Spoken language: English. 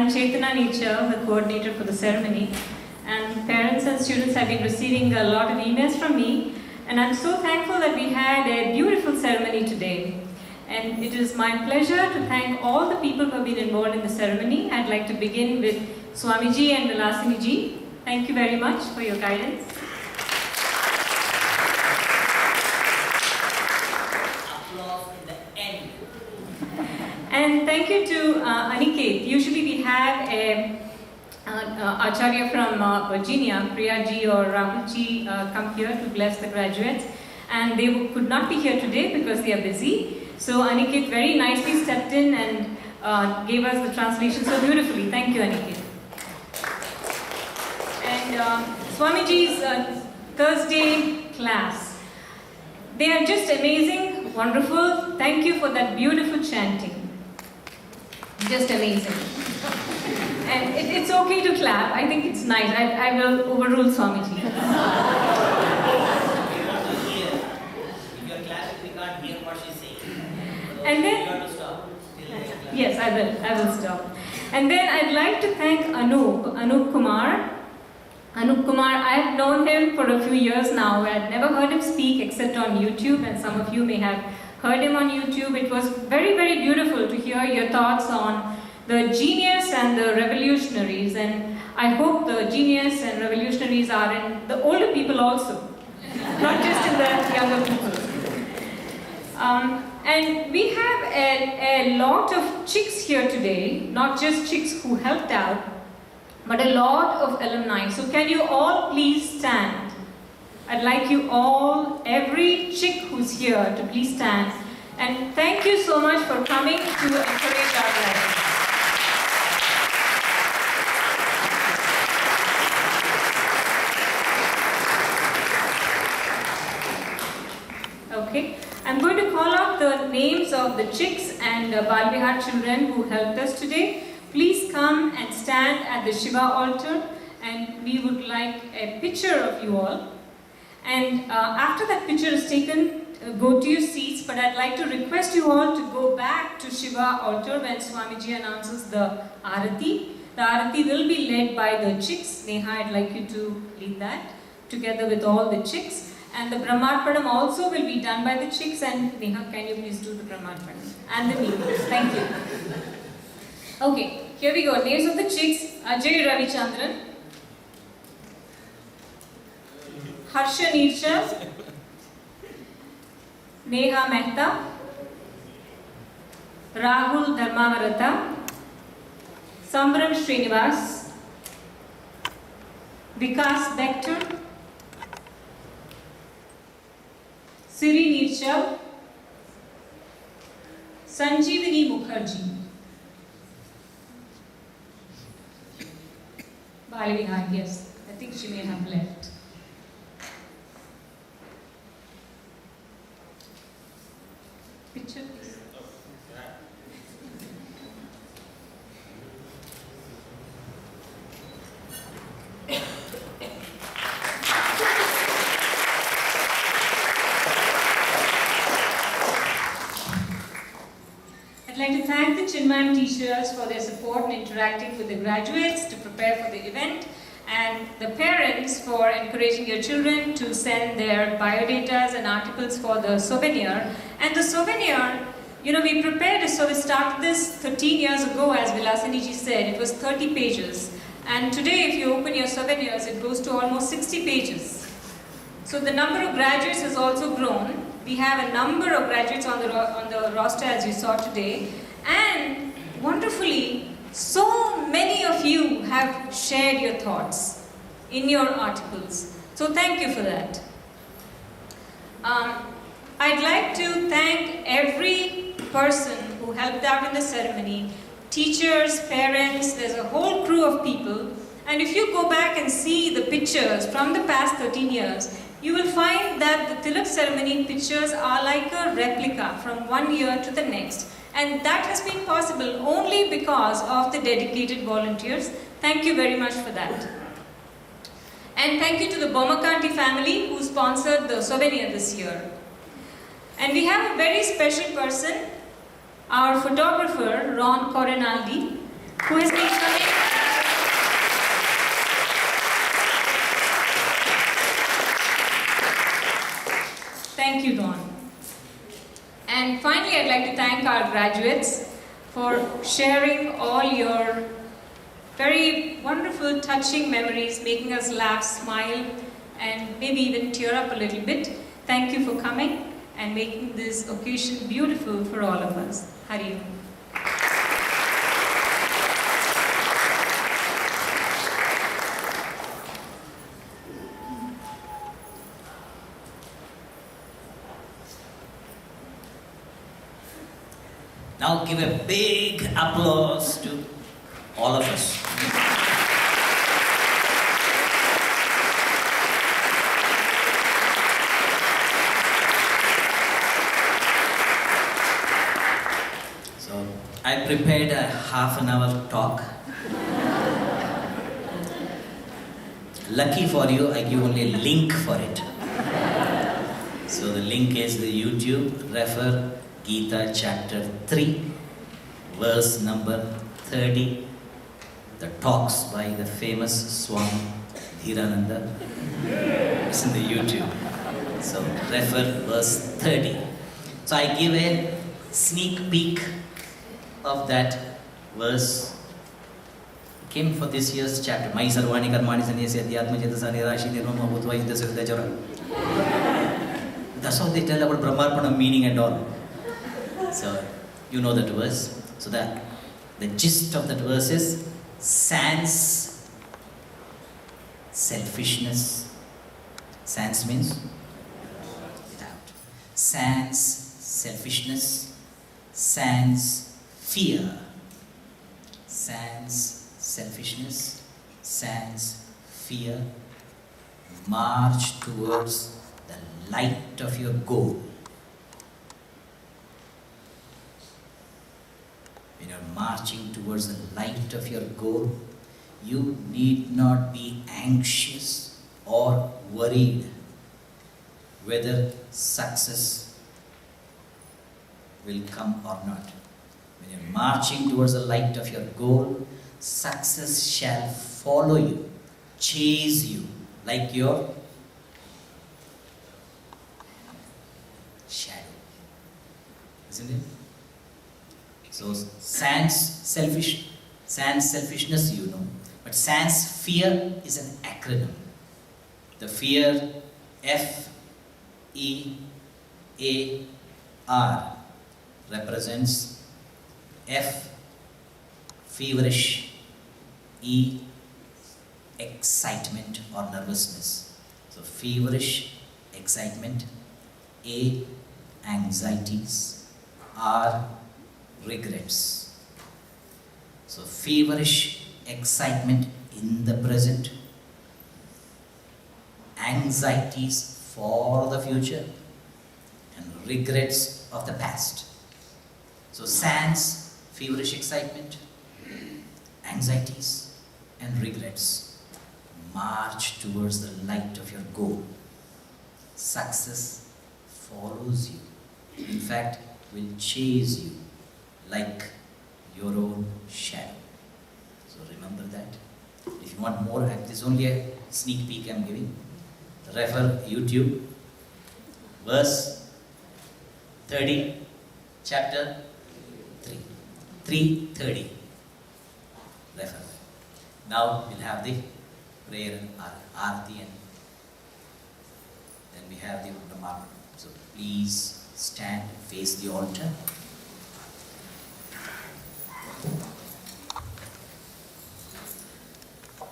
I'm Chetana Nicha, the coordinator for the ceremony. And parents and students have been receiving a lot of emails from me. And I'm so thankful that we had a beautiful ceremony today. And it is my pleasure to thank all the people who have been involved in the ceremony. I'd like to begin with Swamiji and Vilasini. Thank you very much for your guidance. And thank you to Aniket. Usually we have a Acharya from Virginia, Priyaji or Rahulji, come here to bless the graduates. And they could not be here today because they are busy. So Aniket very nicely stepped in and gave us the translation so beautifully. Thank you, Aniket. And Swamiji's Thursday class. They are just amazing, wonderful. Thank you for that beautiful chanting. Just amazing. And it's okay to clap. I think it's nice. I will overrule Swamiji. If you're clapping, we can't hear what she's saying. And then, you have to stop. Yes, I will stop. And then I'd like to thank Anup Kumar. Anup Kumar, I've known him for a few years now. I'd never heard him speak except on YouTube, and some of you may have heard him on YouTube. It was very, very beautiful to hear your thoughts on the genius and the revolutionaries, and I hope the genius and revolutionaries are in the older people also, not just in the younger people. And we have a lot of chicks here today, not just chicks who helped out, but a lot of alumni. So can you all please stand? I'd like you all, every chick who's here, to please stand. And thank you so much for coming to encourage our graduates. Okay, I'm going to call out the names of the chicks and Bal Vihar children who helped us today. Please come and stand at the Shiva altar, and we would like a picture of you all. And after that picture is taken, go to your seats, but I'd like to request you all to go back to Shiva altar when Swamiji announces the Arati. The Arati will be led by the chicks. Neha, I'd like you to lead that together with all the chicks. And the Brahmarpanam also will be done by the chicks. And Neha, can you please do the Brahmarpanam? And the Neemas. Thank you. Okay, here we go. Names of the chicks: Ajay Ravichandran, Harsha Nirchal, Neha Mehta, Rahul Dharmavarata, Sambram Srinivas, Vikas Bector, Siri Nirchal, Sanjeevani Mukherjee. Bal Vihar, yes, I think she may have left. Picture, please. I'd like to thank the Chinmaya teachers for their support in interacting with the graduates to prepare for the event, and the parents for encouraging your children to send their biodatas and articles for the souvenir. And the souvenir, you know, we prepared it, so we started this 13 years ago, as Vilasini ji said. It was 30 pages. And today, if you open your souvenirs, it goes to almost 60 pages. So the number of graduates has also grown. We have a number of graduates on the roster, as you saw today. And wonderfully, so many of you have shared your thoughts in your articles. So thank you for that. I'd like to thank every person who helped out in the ceremony. Teachers, parents, there's a whole crew of people. And if you go back and see the pictures from the past 13 years, you will find that the Tilak ceremony pictures are like a replica from one year to the next. And that has been possible only because of the dedicated volunteers. Thank you very much for that. And thank you to the Bomakanti family who sponsored the souvenir this year. And we have a very special person, our photographer, Ron Corinaldi, who has been coming. Thank you, Dawn. And finally, I'd like to thank our graduates for sharing all your very wonderful, touching memories, making us laugh, smile, and maybe even tear up a little bit. Thank you for coming and making this occasion beautiful for all of us. Hari Om. Now give a big applause to all of us. So I prepared a half-an-hour talk. Lucky for you, I give only a link for it. So the link is the YouTube, refer Gita chapter 3, verse number 30. The talks by the famous Swami Dhirananda. It's in the YouTube. So refer verse 30. So I give a sneak peek of that verse. Came for this year's chapter. Mai sarvani karmani sanyasi adhyatma chetasani rashi nirmama bhutva yuddhasya vidyachara. That's how they tell about Brahmarpana meaning and all. So you know that verse. So the gist of that verse is sans selfishness. Sans means without. Sans selfishness. Sans fear. Sans selfishness, sans fear, march towards the light of your goal. When you're marching towards the light of your goal, you need not be anxious or worried whether success will come or not. When you're marching towards the light of your goal, success shall follow you, chase you, like your shadow. Isn't it? So, sans selfishness, you know. But sans fear is an acronym. The fear, F-E-A-R, represents F, feverish, E, excitement or nervousness. So feverish, excitement, A, anxieties, R, regrets. So feverish excitement in the present, anxieties for the future, and regrets of the past. So sans feverish excitement, anxieties and regrets, march towards the light of your goal. Success follows you. In fact, will chase you like your own shadow. So remember that. If you want more, this is only a sneak peek I am giving. Refer YouTube, verse 30, chapter 3. 3:30. Refer. Now we'll have the prayer and Aarti, and then we have the Brahma. So please stand and face the altar.